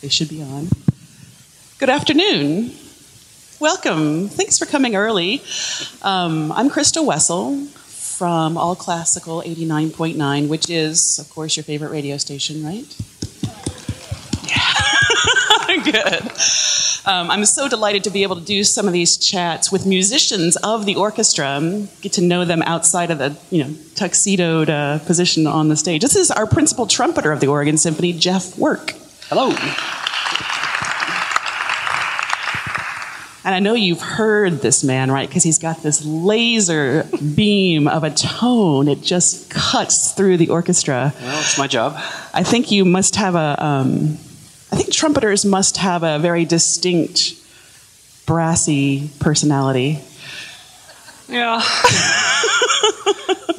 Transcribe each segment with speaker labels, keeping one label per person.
Speaker 1: They should be on. Good afternoon. Welcome. Thanks for coming early. I'm Christa Wessel from All Classical 89.9, which is, of course, your favorite radio station, right? Yeah. Good. I'm so delighted to be able to do some of these chats with musicians of the orchestra, get to know them outside of the, tuxedoed position on the stage. This is our principal trumpeter of the Oregon Symphony, Jeff Work.
Speaker 2: Hello.
Speaker 1: And I know you've heard this man, right? Because he's got this laser beam of a tone. It just cuts through the orchestra.
Speaker 2: Well, it's my job.
Speaker 1: I think you must have I think trumpeters must have a very distinct, brassy personality.
Speaker 2: Yeah.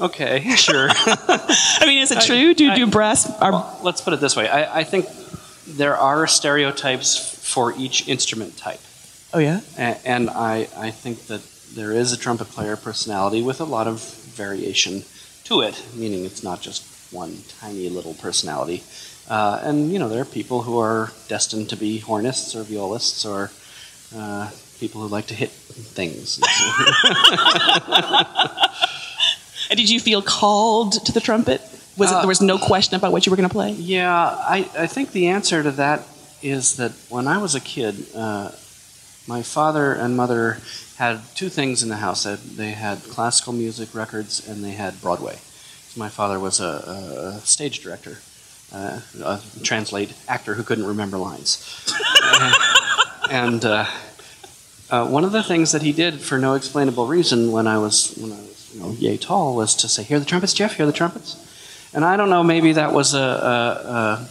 Speaker 2: Okay, sure.
Speaker 1: I mean, is it true? Do brass...
Speaker 2: Well, let's put it this way. I think there are stereotypes for each instrument type.
Speaker 1: Oh, yeah?
Speaker 2: And I think that there is a trumpet player personality with a lot of variation to it, meaning it's not just one tiny little personality. And, there are people who are destined to be hornists or violists or people who like to hit things.
Speaker 1: And did you feel called to the trumpet? There was no question about what you were going to play?
Speaker 2: Yeah, I think the answer to that is that when I was a kid, my father and mother had two things in the house. They had classical music records and they had Broadway. So my father was a stage director, translate actor who couldn't remember lines. and one of the things that he did for no explainable reason when I was yay tall was to say, "Hear the trumpets, Jeff? Hear the trumpets?" And I don't know, maybe that was a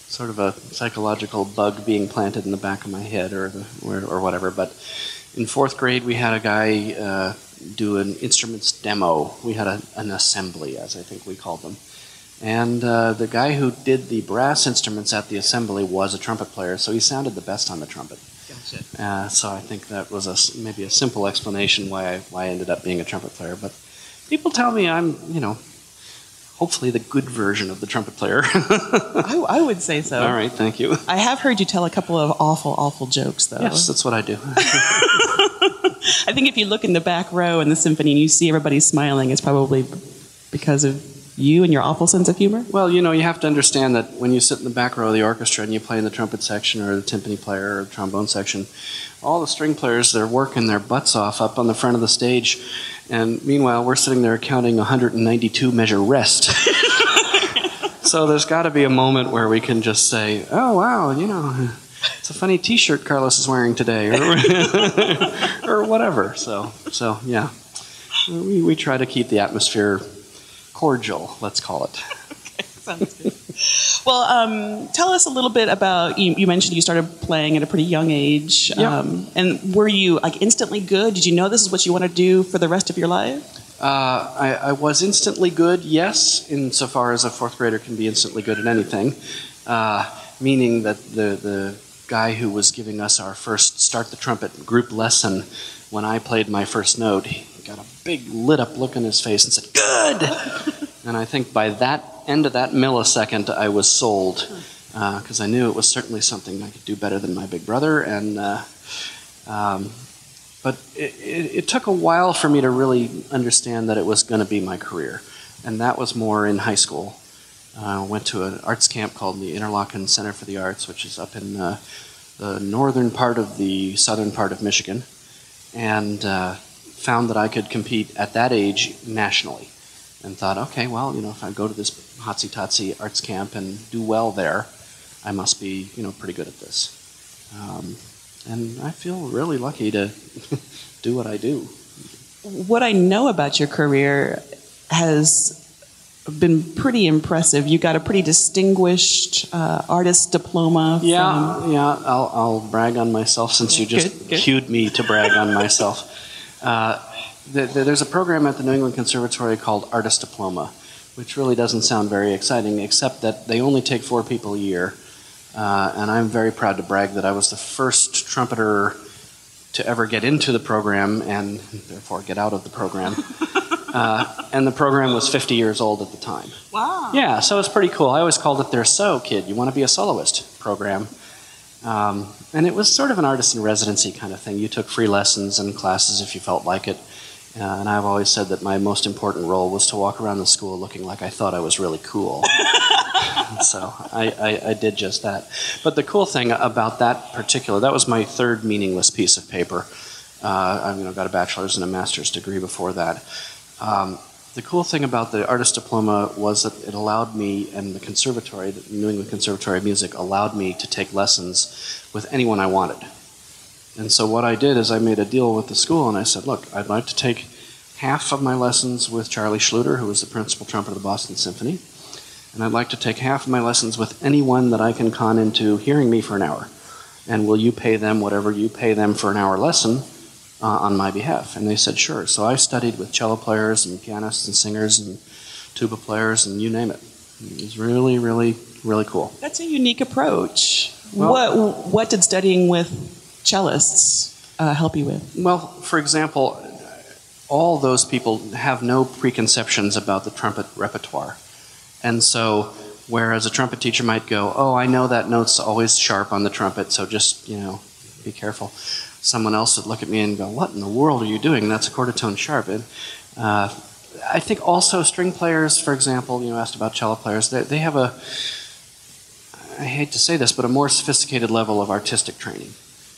Speaker 2: sort of a psychological bug being planted in the back of my head or whatever. But in fourth grade, we had a guy do an instruments demo. We had an assembly, as I think we called them. And the guy who did the brass instruments at the assembly was a trumpet player, so he sounded the best on the trumpet. Gotcha. So I think that was maybe a simple explanation why I ended up being a trumpet player. But people tell me I'm, hopefully the good version of the trumpet player.
Speaker 1: I would say so.
Speaker 2: All right, thank you.
Speaker 1: I have heard you tell a couple of awful, awful jokes, though.
Speaker 2: Yes, that's what I do.
Speaker 1: I think if you look in the back row in the symphony and you see everybody smiling, it's probably because of you and your awful sense of humor?
Speaker 2: Well, you have to understand that when you sit in the back row of the orchestra and you play in the trumpet section or the timpani player or the trombone section, all the string players, they're working their butts off up on the front of the stage. And meanwhile, we're sitting there counting 192 measure rest. So there's got to be a moment where we can just say, "Oh, wow, it's a funny T-shirt Carlos is wearing today," or whatever. So yeah, we try to keep the atmosphere cordial, let's call it.
Speaker 1: Okay, sounds good. Well, tell us a little bit about, you mentioned you started playing at a pretty young age.
Speaker 2: Yeah.
Speaker 1: And were you instantly good? Did you know this is what you want to do for the rest of your life?
Speaker 2: I was instantly good, yes, insofar as a fourth grader can be instantly good at anything. Meaning that the guy who was giving us our first Start the Trumpet group lesson, when I played my first note, he got a big lit up look on his face and said, "Good!" And I think by that end of that millisecond, I was sold, because I knew it was certainly something I could do better than my big brother. And but it took a while for me to really understand that it was going to be my career, and that was more in high school. I went to an arts camp called the Interlochen Center for the Arts, which is up in the northern part of the southern part of Michigan, and found that I could compete at that age nationally. And thought, okay, well, if I go to this hotsy-totsy arts camp and do well there, I must be, pretty good at this. And I feel really lucky to do what I do.
Speaker 1: What I know about your career has been pretty impressive. You got a pretty distinguished artist diploma.
Speaker 2: Yeah. I'll brag on myself since you just cued me to brag on myself. There's a program at the New England Conservatory called Artist Diploma, which really doesn't sound very exciting, except that they only take 4 people a year. And I'm very proud to brag that I was the first trumpeter to ever get into the program and therefore get out of the program. And the program was 50 years old at the time.
Speaker 1: Wow.
Speaker 2: Yeah, so it's pretty cool. I always called it their "So Kid, you want to be a soloist" program. And it was sort of an artist in residency kind of thing. You took free lessons and classes if you felt like it. And I've always said that my most important role was to walk around the school looking like I thought I was really cool. So I did just that. But the cool thing about that was my third meaningless piece of paper. I got a bachelor's and a master's degree before that. The cool thing about the artist diploma was that it allowed me, and the conservatory, the New England Conservatory of Music, allowed me to take lessons with anyone I wanted. And so what I did is I made a deal with the school, and I said, look, I'd like to take half of my lessons with Charlie Schluter, who was the principal trumpeter of the Boston Symphony, and I'd like to take half of my lessons with anyone that I can con into hearing me for an hour. And will you pay them whatever you pay them for an hour lesson on my behalf? And they said, sure. So I studied with cello players and pianists and singers and tuba players and you name it. It was really, really, really cool.
Speaker 1: That's a unique approach. Well, what did studying with cellists help you with?
Speaker 2: Well, for example, all those people have no preconceptions about the trumpet repertoire. And so, whereas a trumpet teacher might go, oh, I know that note's always sharp on the trumpet, so just, be careful. Someone else would look at me and go, what in the world are you doing? That's a quarter tone sharp. And, I think also string players, for example, you asked about cello players, they have I hate to say this, but a more sophisticated level of artistic training.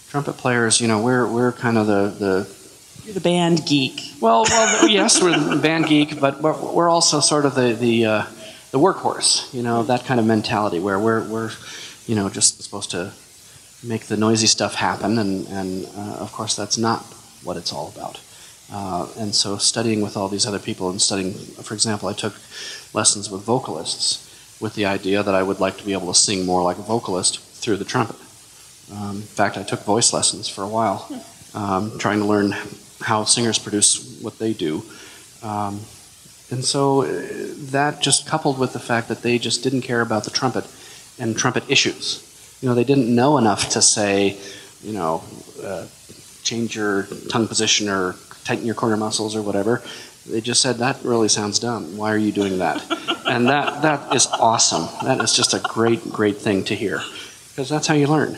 Speaker 2: Trumpet players, we're kind of
Speaker 1: You're the band geek.
Speaker 2: Well, yes, we're the band geek, but we're also sort of the workhorse, that kind of mentality where we're just supposed to make the noisy stuff happen, and of course that's not what it's all about. And so studying with all these other people and studying, for example, I took lessons with vocalists with the idea that I would like to be able to sing more like a vocalist through the trumpet. In fact, I took voice lessons for a while, trying to learn how singers produce what they do. And so that just coupled with the fact that they just didn't care about the trumpet and trumpet issues. They didn't know enough to say, change your tongue position or tighten your corner muscles or whatever. They just said, that really sounds dumb. Why are you doing that? And that is awesome. That is just a great, great thing to hear, because that's how you learn.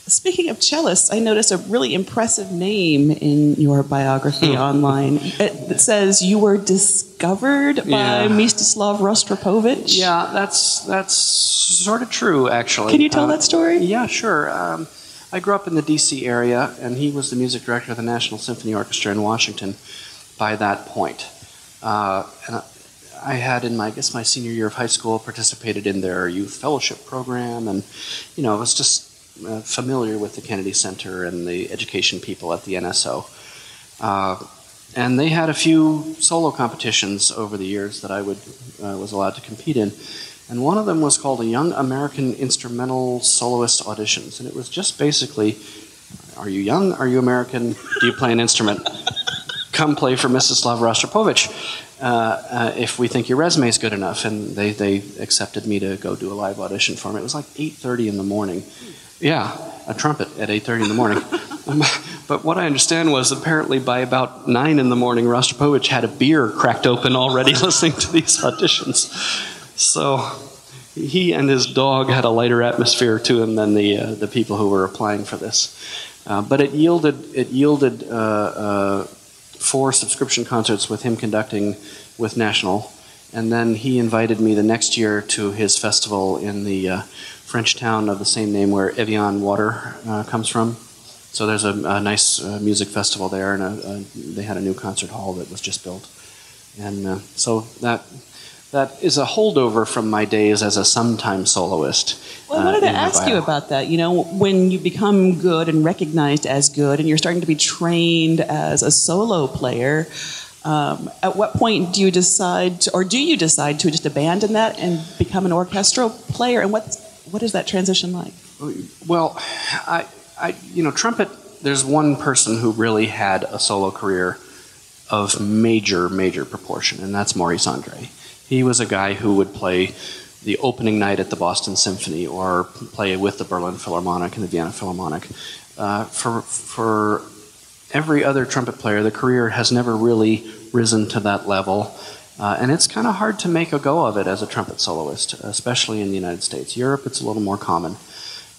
Speaker 1: Speaking of cellists, I noticed a really impressive name in your biography online. It says you were discovered by Mstislav Rostropovich.
Speaker 2: Yeah, that's sort of true, actually.
Speaker 1: Can you tell that story?
Speaker 2: Yeah, sure. I grew up in the D.C. area, and he was the music director of the National Symphony Orchestra in Washington by that point. And I had, in my senior year of high school, participated in their youth fellowship program, and it was just familiar with the Kennedy Center and the education people at the NSO. And they had a few solo competitions over the years that I was allowed to compete in. And one of them was called a Young American Instrumental Soloist Auditions. And it was just basically, are you young? Are you American? Do you play an instrument? Come play for Mstislav Rostropovich if we think your resume is good enough. And they accepted me to go do a live audition for him. It was like 8:30 in the morning. Yeah, a trumpet at 8:30 in the morning. But what I understand was apparently by about 9 in the morning, Rostropovich had a beer cracked open already listening to these auditions. So he and his dog had a lighter atmosphere to him than the people who were applying for this. But it yielded 4 subscription concerts with him conducting with National, and then he invited me the next year to his festival in the French town of the same name where Evian water comes from. So there's a nice music festival there, and they had a new concert hall that was just built. And so that is a holdover from my days as a sometime soloist.
Speaker 1: Well, I wanted to ask you about that. When you become good and recognized as good, and you're starting to be trained as a solo player, at what point do you decide to just abandon that and become an orchestral player? And what is that transition like?
Speaker 2: Well, trumpet, there's one person who really had a solo career of major, major proportion, and that's Maurice Andre. He was a guy who would play the opening night at the Boston Symphony or play with the Berlin Philharmonic and the Vienna Philharmonic. For every other trumpet player, the career has never really risen to that level. And it's kind of hard to make a go of it as a trumpet soloist, especially in the United States. Europe, it's a little more common.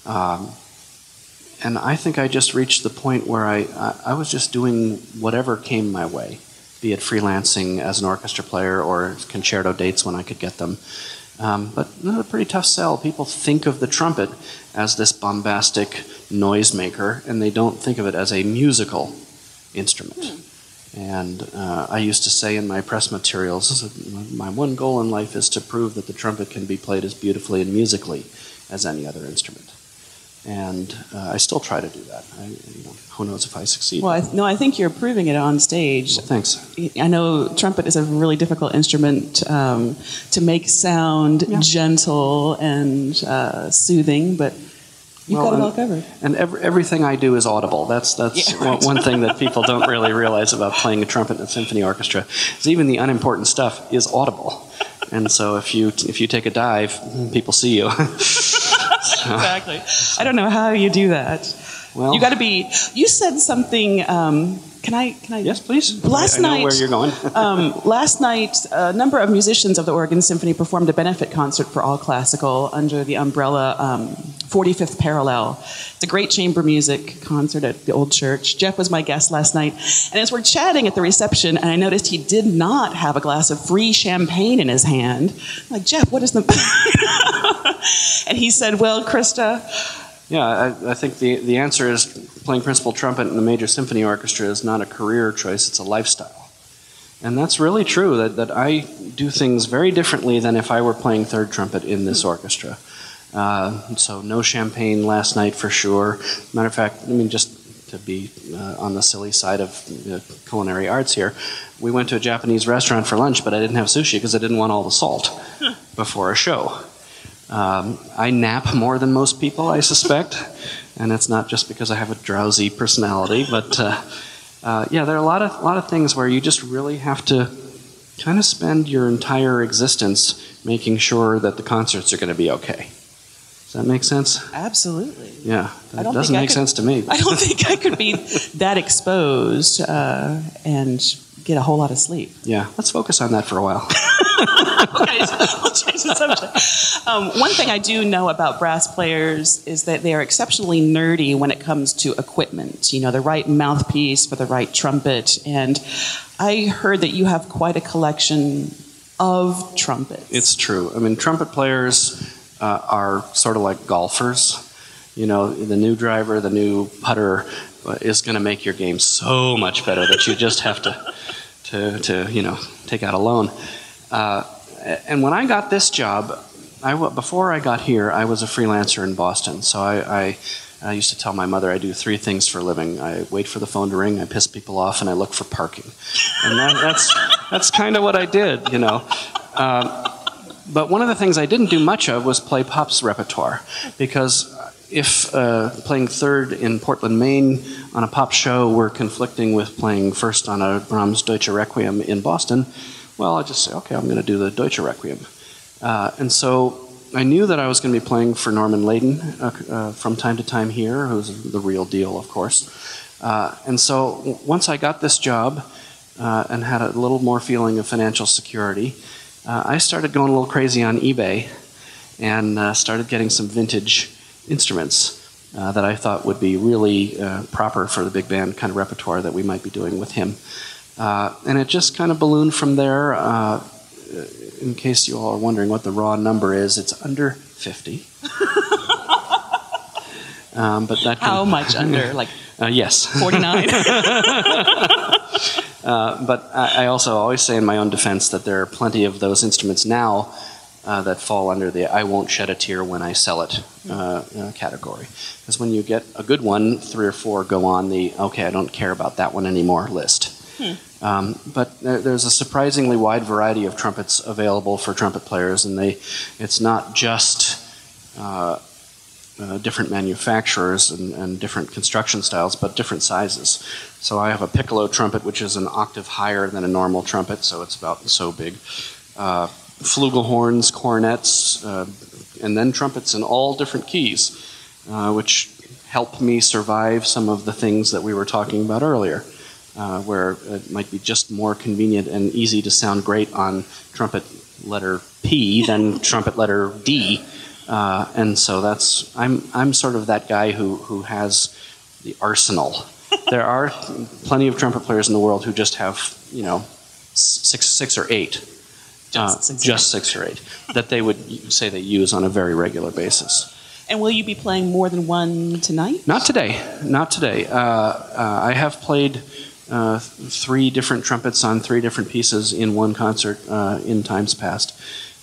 Speaker 2: And I think I just reached the point where I was just doing whatever came my way, be it freelancing as an orchestra player or concerto dates when I could get them. But a pretty tough sell. People think of the trumpet as this bombastic noisemaker, and they don't think of it as a musical instrument. And I used to say in my press materials, my one goal in life is to prove that the trumpet can be played as beautifully and musically as any other instrument. And I still try to do that. Who knows if I succeed?
Speaker 1: Well, I think you're proving it on stage.
Speaker 2: Well, thanks.
Speaker 1: I know trumpet is a really difficult instrument to make sound gentle and soothing, but you've got it all covered.
Speaker 2: And everything I do is audible. That's one thing that people don't really realize about playing a trumpet in a symphony orchestra, is even the unimportant stuff is audible. And so if you take a dive, people see you.
Speaker 1: Exactly. I don't know how you do that.
Speaker 2: Well,
Speaker 1: you got to be. You said something. Can I?
Speaker 2: Yes, please.
Speaker 1: Last
Speaker 2: I know
Speaker 1: night,
Speaker 2: where you're going.
Speaker 1: Last night, a number of musicians of the Oregon Symphony performed a benefit concert for all classical under the umbrella 45th Parallel. It's a great chamber music concert at the old church. Jeff was my guest last night, and as we're chatting at the reception, and I noticed he did not have a glass of free champagne in his hand. I'm like, Jeff, what is the? And he said, "Well, Christa."
Speaker 2: Yeah, I think the answer is playing principal trumpet in a major symphony orchestra is not a career choice, it's a lifestyle. And that's really true, that I do things very differently than if I were playing third trumpet in this orchestra. So no champagne last night for sure. Matter of fact, just to be on the silly side of culinary arts here, we went to a Japanese restaurant for lunch, but I didn't have sushi because I didn't want all the salt before a show. I nap more than most people, I suspect, and it's not just because I have a drowsy personality, but there are a lot of things where you just really have to kind of spend your entire existence making sure that the concerts are going to be okay. Does that make sense?
Speaker 1: Absolutely.
Speaker 2: Yeah, that doesn't make sense to me.
Speaker 1: I don't think I could be that exposed and get a whole lot of sleep.
Speaker 2: Yeah, let's focus on that for a while.
Speaker 1: Okay, we'll change the subject. One thing I do know about brass players is that they are exceptionally nerdy when it comes to equipment. The right mouthpiece for the right trumpet. And I heard that you have quite a collection of trumpets.
Speaker 2: It's true. Trumpet players are sort of like golfers. The new driver, the new putter is going to make your game so much better that you just have to take out a loan. And when I got this job, before I got here, I was a freelancer in Boston. So I used to tell my mother I do three things for a living. I wait for the phone to ring, I piss people off, and I look for parking. And that's kind of what I did, But one of the things I didn't do much of was play Pop's repertoire, because if playing third in Portland, Maine on a pop show were conflicting with playing first on a Brahms Deutsche Requiem in Boston, well, I just say, okay, I'm going to do the Deutsche Requiem. And so I knew that I was going to be playing for Norman Layden from time to time here, who's the real deal, of course. And so once I got this job and had a little more feeling of financial security, I started going a little crazy on eBay and started getting some vintage instruments that I thought would be really proper for the big band kind of repertoire that we might be doing with him. And it just kind of ballooned from there. In case you all are wondering what the raw number is, it's under 50. But that
Speaker 1: How much under? Like
Speaker 2: yes.
Speaker 1: 49?
Speaker 2: But I also always say in my own defense that there are plenty of those instruments now that fall under the I won't shed a tear when I sell it category. Because when you get a good one, 3 or 4 go on the okay, I don't care about that one anymore list. But there's a surprisingly wide variety of trumpets available for trumpet players, and it's not just different manufacturers and different construction styles, but different sizes. So I have a piccolo trumpet, which is an octave higher than a normal trumpet, so it's about so big. Flugelhorns, cornets, and then trumpets in all different keys, which help me survive some of the things that we were talking about earlier, where it might be just more convenient and easy to sound great on trumpet letter P than trumpet letter D And so I'm sort of that guy who has the arsenal. There are plenty of trumpet players in the world who just have, six or eight. Just six or eight that they would say they use on a very regular basis.
Speaker 1: And will you be playing more than one tonight?
Speaker 2: Not today. Not today. I have played 3 different trumpets on 3 different pieces in one concert in times past.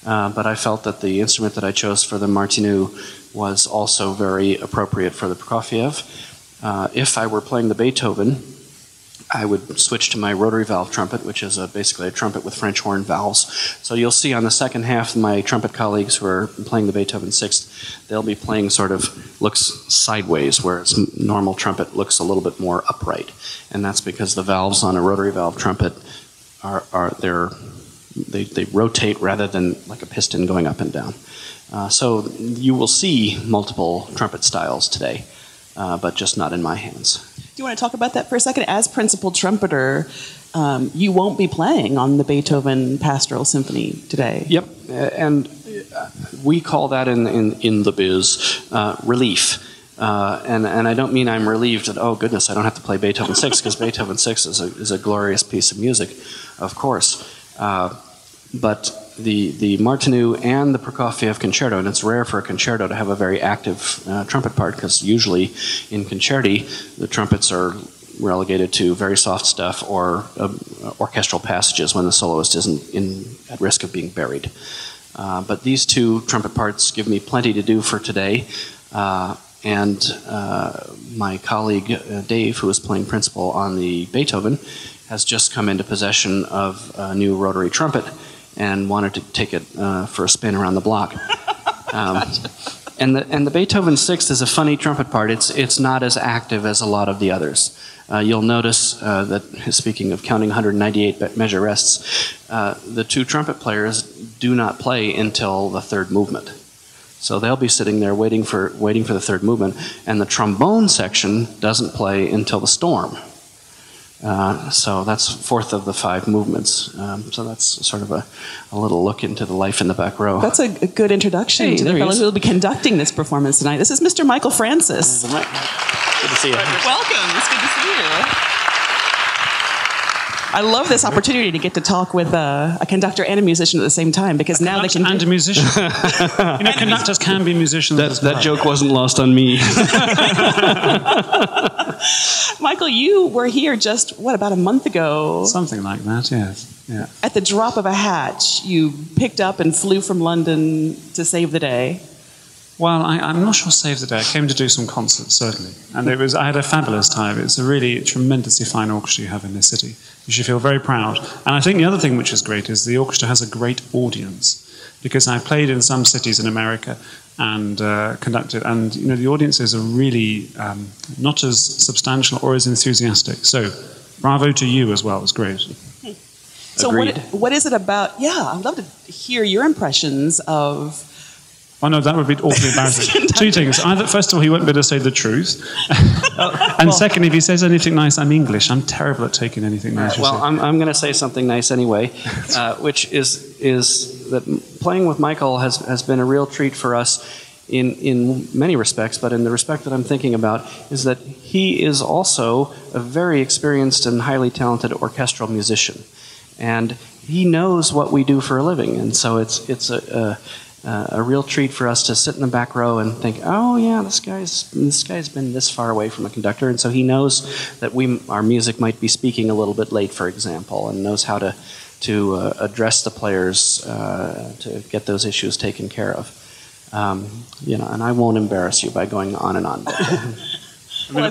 Speaker 2: But I felt that the instrument that I chose for the Martinu was also very appropriate for the Prokofiev. If I were playing the Beethoven, I would switch to my rotary valve trumpet, which is basically a trumpet with French horn valves. So you'll see on the second half, my trumpet colleagues who are playing the Beethoven Sixth, they'll be playing looks sideways, whereas normal trumpet looks a little bit more upright. And that's because the valves on a rotary valve trumpet they rotate rather than like a piston going up and down. So you will see multiple trumpet styles today, but just not in my hands.
Speaker 1: Do you want to talk about that for a second? As principal trumpeter, you won't be playing on the Beethoven Pastoral Symphony today.
Speaker 2: Yep, and we call that in the biz relief. And I don't mean I'm relieved that, oh goodness, I don't have to play Beethoven Sixth, because Beethoven Sixth is a glorious piece of music, of course. But the Martinu and the Prokofiev concerto, and it's rare for a concerto to have a very active trumpet part, because usually in concerti the trumpets are relegated to very soft stuff or orchestral passages when the soloist isn't at risk of being buried. But these 2 trumpet parts give me plenty to do for today. And my colleague Dave, who is playing principal on the Beethoven, has just come into possession of a new rotary trumpet and wanted to take it for a spin around the block. And the Beethoven Sixth is a funny trumpet part. It's not as active as a lot of the others. You'll notice that, speaking of counting 198 measure rests, the 2 trumpet players do not play until the 3rd movement. So they'll be sitting there waiting for the 3rd movement, and the trombone section doesn't play until the storm. So that's 4th of the 5 movements. So that's sort of a little look into the life in the back row.
Speaker 1: That's a good introduction to the fellow who will be conducting this performance tonight. This is Mr. Michael Francis.
Speaker 2: Good to see you.
Speaker 1: Welcome. It's good to see you. I love this opportunity to get to talk with a conductor and a musician at the same time, because now they can...
Speaker 3: And a musician. Conductors can be musicians as well.
Speaker 2: That joke wasn't lost on me.
Speaker 1: Michael, you were here just, about a month ago?
Speaker 3: Something like that, yes. Yeah.
Speaker 1: At the drop of a hat, you picked up and flew from London to save the day.
Speaker 3: Well, I'm not sure save the day. I came to do some concerts, certainly. And I had a fabulous time. It's a really tremendously fine orchestra you have in this city. You should feel very proud. And I think the other thing which is great is the orchestra has a great audience. Because I played in some cities in America and conducted, and the audiences are really not as substantial or as enthusiastic. So, bravo to you as well. It's great.
Speaker 1: So what is it about? Yeah, I'd love to hear your impressions of...
Speaker 3: Oh no, that would be awfully embarrassing. 2 things. Either, first of all, he won't be able to say the truth. And secondly, if he says anything nice, I'm English. I'm terrible at taking anything nice.
Speaker 2: Well, I'm going to say something nice anyway, which is that playing with Michael has been a real treat for us in many respects, but in the respect that I'm thinking about is that he is also a very experienced and highly talented orchestral musician. And he knows what we do for a living, and so it's a real treat for us to sit in the back row and think, oh yeah, this guy's been this far away from a conductor, and so he knows that our music might be speaking a little bit late, for example, and knows how to address the players to get those issues taken care of. And I won't embarrass you by going on and on.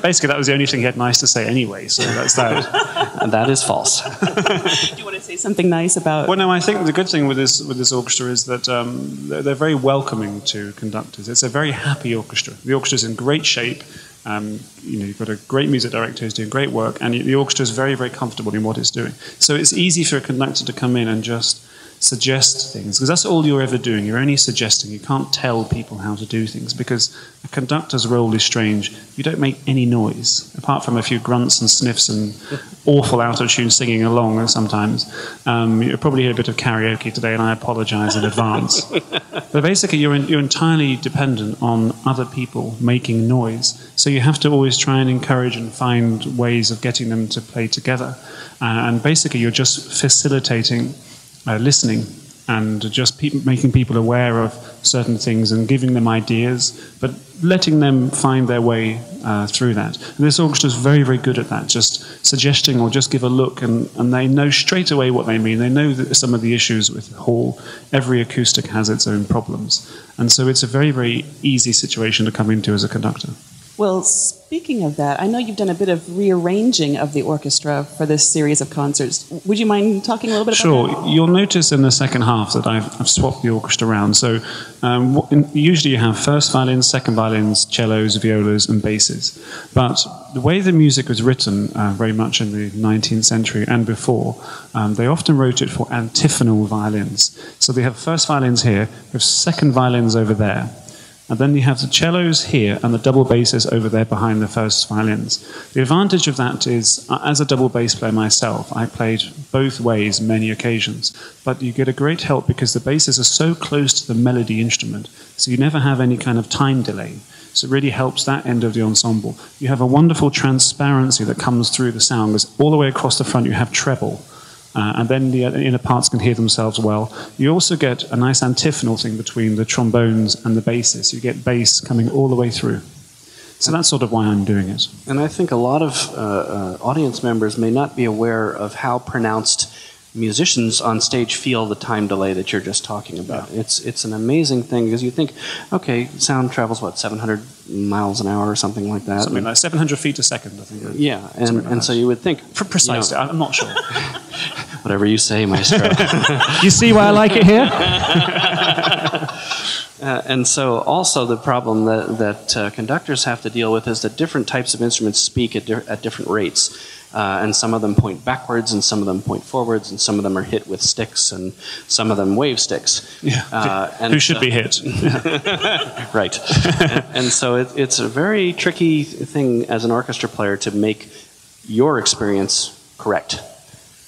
Speaker 3: Basically, that was the only thing he had nice to say anyway, so that's that.
Speaker 2: And that is false.
Speaker 1: Do you want to say something nice about...
Speaker 3: Well, no, I think the good thing with this orchestra is that they're very welcoming to conductors. It's a very happy orchestra. The orchestra's in great shape. You've got a great music director who's doing great work, and the orchestra is very, very comfortable in what it's doing. So it's easy for a conductor to come in and just suggest things, because that's all you're ever doing. You're only suggesting. You can't tell people how to do things, because a conductor's role is strange. You don't make any noise, apart from a few grunts and sniffs and awful out-of-tune singing along sometimes. You'll probably hear a bit of karaoke today, and I apologize in advance. But basically, you're entirely dependent on other people making noise. So you have to always try and encourage and find ways of getting them to play together. And basically, you're just facilitating listening and just making people aware of certain things and giving them ideas, but letting them find their way through that. And this orchestra is very, very good at that, just suggesting or just give a look, and they know straight away what they mean. They know that some of the issues with the hall. Every acoustic has its own problems. And so it's a very, very easy situation to come into as a conductor.
Speaker 1: Well, speaking of that, I know you've done a bit of rearranging of the orchestra for this series of concerts. Would you mind talking a little bit about that?
Speaker 3: Sure. You'll notice in the second half that I've swapped the orchestra around. So usually you have first violins, second violins, cellos, violas, and basses. But the way the music was written very much in the 19th century and before, they often wrote it for antiphonal violins. So they have first violins here, with second violins over there. And then you have the cellos here and the double basses over there behind the first violins. The advantage of that is, as a double bass player myself, I played both ways many occasions. But you get a great help because the basses are so close to the melody instrument, so you never have any kind of time delay. So it really helps that end of the ensemble. You have a wonderful transparency that comes through the sound, because all the way across the front you have treble. And then the inner parts can hear themselves well. You also get a nice antiphonal thing between the trombones and the basses. You get bass coming all the way through. So that's sort of why I'm doing it.
Speaker 2: And I think a lot of audience members may not be aware of how pronounced musicians on stage feel the time delay that you're just talking about. Yeah. It's an amazing thing, because you think, okay, sound travels, 700 miles an hour or something like that?
Speaker 3: Something like 700 feet a second, I think.
Speaker 2: Yeah, and so you would think...
Speaker 3: Precisely, I'm not sure.
Speaker 2: Whatever you say, maestro.
Speaker 3: You see why I like it here?
Speaker 2: And so also the problem that conductors have to deal with is that different types of instruments speak at different rates. And some of them point backwards, and some of them point forwards, and some of them are hit with sticks, and some of them wave sticks.
Speaker 3: Yeah. Who should be hit?
Speaker 2: Right. And so it's a very tricky thing as an orchestra player to make your experience correct.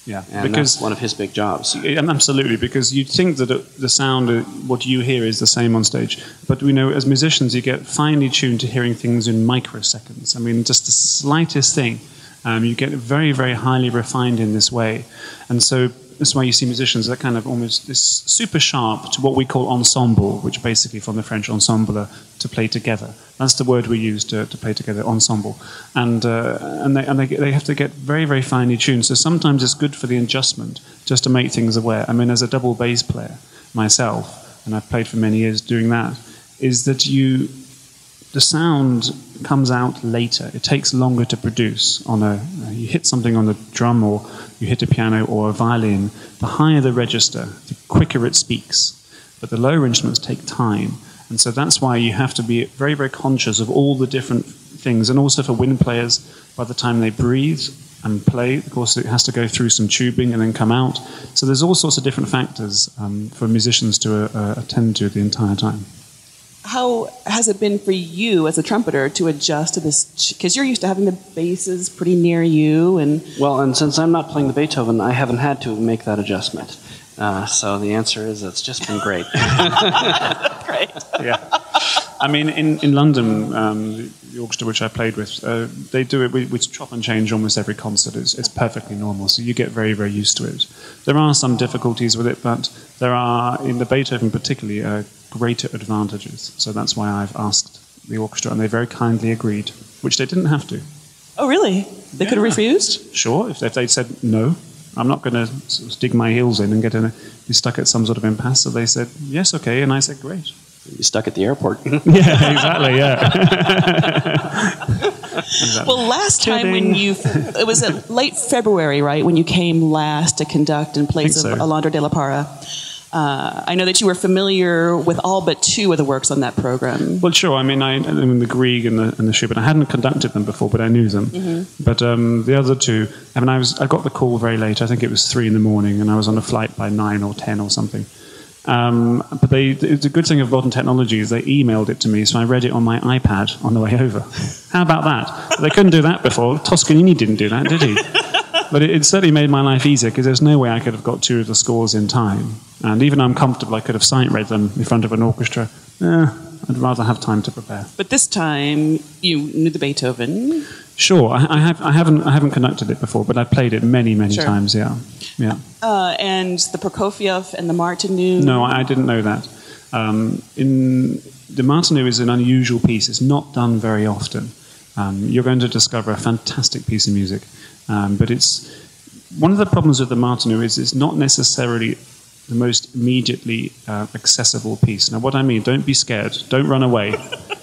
Speaker 3: Yeah,
Speaker 2: and that's one of his big jobs.
Speaker 3: Absolutely, because you'd think that the sound, what you hear, is the same on stage. But we know as musicians, you get finely tuned to hearing things in microseconds. I mean, just the slightest thing. You get very, very highly refined in this way. And so that's why you see musicians that kind of almost this super sharp to what we call ensemble, which basically from the French ensemble, to play together. That's the word we use to play together, ensemble. And they have to get very, very finely tuned. So sometimes it's good for the adjustment, just to make things aware. I mean, as a double bass player myself, and I've played for many years doing that, is that the sound comes out later. It takes longer to produce. You hit something on the drum, or you hit a piano or a violin, the higher the register, the quicker it speaks. But the lower instruments take time. And so that's why you have to be very, very conscious of all the different things. And also for wind players, by the time they breathe and play, of course, it has to go through some tubing and then come out. So there's all sorts of different factors for musicians to attend to the entire time.
Speaker 1: How has it been for you as a trumpeter to adjust to this? Because you're used to having the basses pretty near you, and
Speaker 2: since I'm not playing the Beethoven, I haven't had to make that adjustment. So the answer is it's just been great.
Speaker 1: Great.
Speaker 3: Yeah. I mean, in London, the orchestra which I played with, they do it. We chop and change almost every concert. It's perfectly normal, so you get very, very used to it. There are some difficulties with it, but there are, in the Beethoven particularly, greater advantages. So that's why I've asked the orchestra, and they very kindly agreed, which they didn't have to.
Speaker 1: Oh, really? They could have refused?
Speaker 3: Sure, if they'd said no. I'm not going to sort of dig my heels in and be stuck at some sort of impasse. So they said, yes, okay, and I said, great.
Speaker 2: You're stuck at the airport.
Speaker 3: Yeah, exactly, yeah. Exactly.
Speaker 1: Well, last time when it was late February, right, when you came last to conduct in place of Alondra de la Parra. I know that you were familiar with all but 2 of the works on that program.
Speaker 3: Well, sure. I mean, the Grieg and the Schubert. I hadn't conducted them before, but I knew them. But the other 2, I mean, I got the call very late. I think it was 3 in the morning, and I was on a flight by 9 or 10 or something. But it's a good thing of modern technology is they emailed it to me, so I read it on my iPad on the way over. How about that? But they couldn't do that before. Toscanini didn't do that, did he? But it certainly made my life easier because there's no way I could have got 2 of the scores in time. And even though I'm comfortable, I could have sight read them in front of an orchestra. I'd rather have time to prepare.
Speaker 1: But this time you knew the Beethoven.
Speaker 3: Sure, I haven't conducted it before, but I've played it many times. Yeah.
Speaker 1: And the Prokofiev and the Martinu.
Speaker 3: No, I didn't know that. The Martinu is an unusual piece. It's not done very often. You're going to discover a fantastic piece of music, but it's one of the problems with the Martinu is it's not necessarily the most immediately accessible piece. Now, what I mean, don't be scared. Don't run away.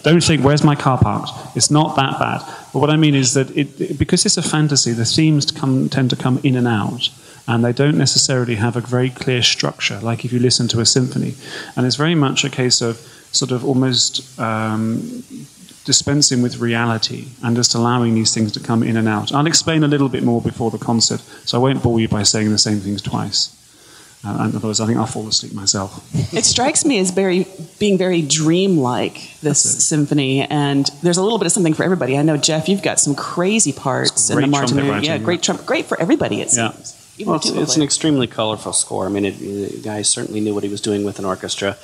Speaker 3: Don't think, where's my car parked? It's not that bad. But what I mean is that because it's a fantasy, the themes tend to come in and out, and they don't necessarily have a very clear structure, like if you listen to a symphony. And it's very much a case of sort of almost dispensing with reality and just allowing these things to come in and out. I'll explain a little bit more before the concert, so I won't bore you by saying the same things twice. Otherwise, I think I'll fall asleep myself.
Speaker 1: It strikes me as being very dreamlike, this symphony, and there's a little bit of something for everybody. I know, Jeff, you've got some crazy parts in the Martinu. Yeah, great trumpet, great for everybody, it seems.
Speaker 2: Well, it's an extremely colorful score. I mean, the guy certainly knew what he was doing with an orchestra.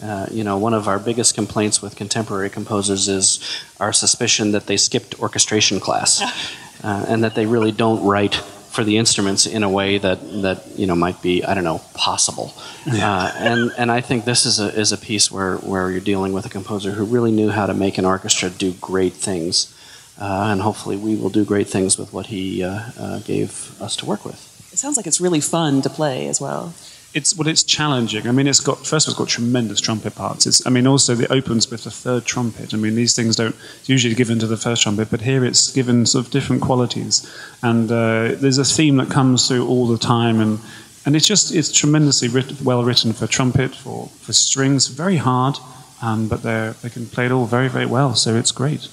Speaker 2: One of our biggest complaints with contemporary composers is our suspicion that they skipped orchestration class, and that they really don't write for the instruments in a way that might be, I don't know, possible. And I think this is a piece where you're dealing with a composer who really knew how to make an orchestra do great things, and hopefully we will do great things with what he gave us to work with.
Speaker 1: It sounds like it's really fun to play as well.
Speaker 3: It's challenging. I mean, it's got tremendous trumpet parts. Also it opens with the third trumpet. I mean, these things don't usually given to the first trumpet, but here it's given sort of different qualities. And there's a theme that comes through all the time, and it's tremendously well written for trumpet, for strings. Very hard, but they can play it all very, very well. So it's great.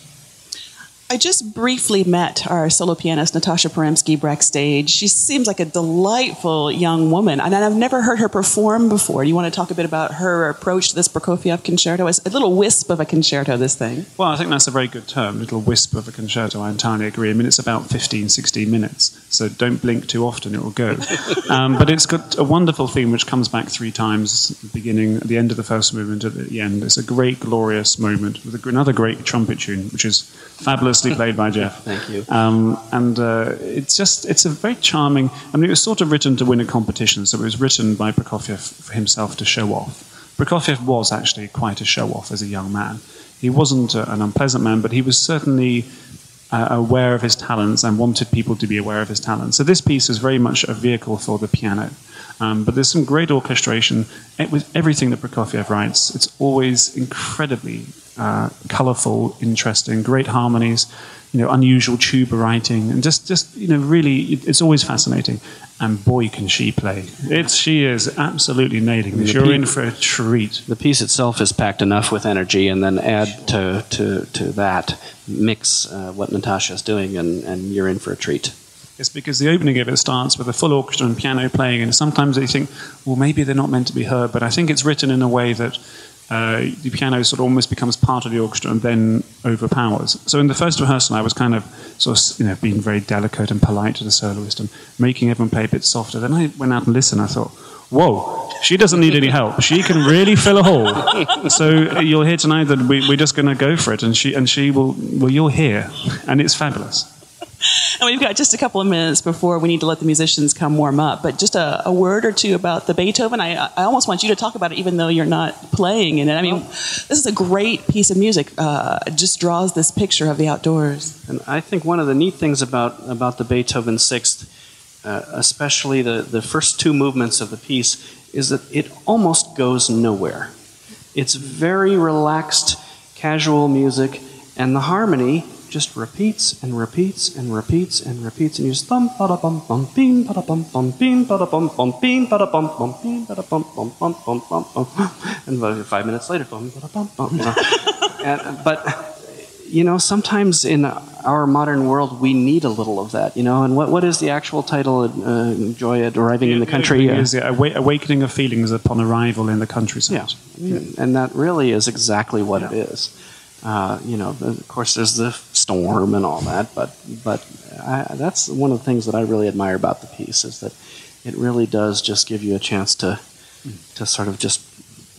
Speaker 1: I just briefly met our solo pianist, Natasha Poremsky, backstage. She seems like a delightful young woman, and I've never heard her perform before. Do you want to talk a bit about her approach to this Prokofiev concerto? It's a little wisp of a concerto, this thing.
Speaker 3: Well, I think that's a very good term, little wisp of a concerto. I entirely agree. I mean, it's about 15, 16 minutes, so don't blink too often, it will go. But it's got a wonderful theme which comes back 3 times, at the beginning, at the end of the first movement, at the end. It's a great, glorious moment with another great trumpet tune, which is fabulously played by Jeff.
Speaker 2: Thank you.
Speaker 3: It's a very charming. I mean, it was sort of written to win a competition, so it was written by Prokofiev for himself to show off. Prokofiev was actually quite a show-off as a young man. He wasn't an unpleasant man, but he was certainly aware of his talents and wanted people to be aware of his talents. So this piece is very much a vehicle for the piano. But there's some great orchestration with everything that Prokofiev writes. It's always incredibly colourful, interesting, great harmonies, unusual tuba writing, and just really, it's always fascinating. And boy, can she play! She is absolutely nailing this. You're in for a treat.
Speaker 2: The piece itself is packed enough with energy, and then add to that, mix what Natasha's doing, and you're in for a treat.
Speaker 3: It's because the opening of it starts with a full orchestra and piano playing, and sometimes they think, well, maybe they're not meant to be heard, but I think it's written in a way that the piano sort of almost becomes part of the orchestra and then overpowers. So in the first rehearsal, I was kind of being very delicate and polite to the soloist and making everyone play a bit softer. Then I went out and listened. I thought, whoa, she doesn't need any help. She can really fill a hall. So you'll hear tonight that we're just going to go for it, and she will. Well, you'll hear, and it's fabulous.
Speaker 1: And we've got just a couple of minutes before we need to let the musicians come warm up. But just a word or two about the Beethoven. I almost want you to talk about it, even though you're not playing in it. I mean, this is a great piece of music. It just draws this picture of the outdoors.
Speaker 2: And I think one of the neat things about the Beethoven Sixth, especially the first 2 movements of the piece, is that it almost goes nowhere. It's very relaxed, casual music, and the harmony just repeats and repeats and repeats and repeats, and you just bum bada bum bum beam bada bum bum beam bada bum bum beam bada bum bum beam bada bum bum bum bum bum bum, and about 5 minutes later, bum bada bum bum. But sometimes in our modern world, we need a little of that, And what is the actual title? Joy at arriving in the country.
Speaker 3: Is the awakening of feelings upon arrival in the countryside.
Speaker 2: Yeah, and that really is exactly what it is. Of course, there's the storm and all that, but that's one of the things that I really admire about the piece is that it really does just give you a chance to sort of just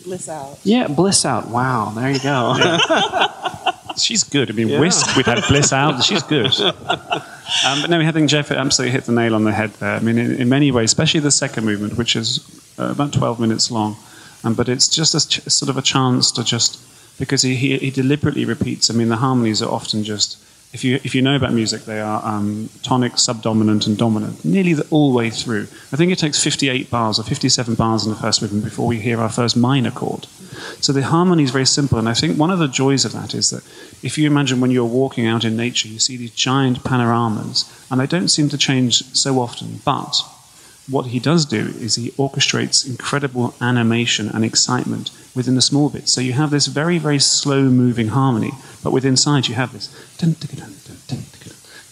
Speaker 1: bliss out.
Speaker 2: Yeah, bliss out. Wow, there you go.
Speaker 3: Yeah. She's good. I mean, Whisk, we've had Bliss out. She's good. But no, I think Jeff absolutely hit the nail on the head there. I mean, in many ways, especially the second movement, which is about 12 minutes long, but it's just sort of a chance to just, because he deliberately repeats. I mean, the harmonies are often just, if you know about music, they are tonic, subdominant, and dominant, nearly all the way through. I think it takes 58 bars or 57 bars in the first movement before we hear our first minor chord. So the harmony is very simple, and I think one of the joys of that is that if you imagine when you're walking out in nature, you see these giant panoramas, and they don't seem to change so often, but what he does do is he orchestrates incredible animation and excitement within the small bits. So you have this very, very slow-moving harmony, but within inside you have this.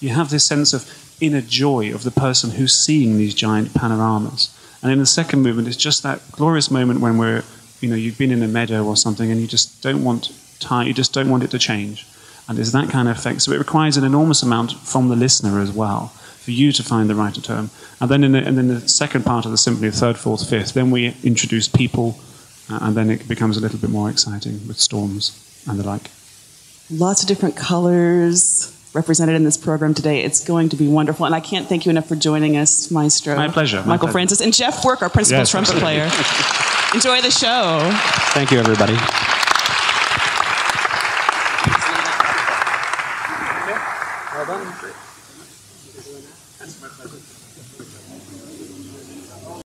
Speaker 3: You have this sense of inner joy of the person who's seeing these giant panoramas. And in the second movement, it's just that glorious moment when you've been in a meadow or something, and you just don't want it to change. And there's that kind of effect. So it requires an enormous amount from the listener as well, for you to find the right term. And then in the second part of the symphony, third, fourth, fifth, then we introduce people, and then it becomes a little bit more exciting with storms and the like.
Speaker 1: Lots of different colors represented in this program today. It's going to be wonderful, and I can't thank you enough for joining us, Maestro.
Speaker 3: My pleasure.
Speaker 1: Michael Francis, and Jeff Work, our principal trumpet player. Enjoy the show.
Speaker 2: Thank you, everybody. Well done.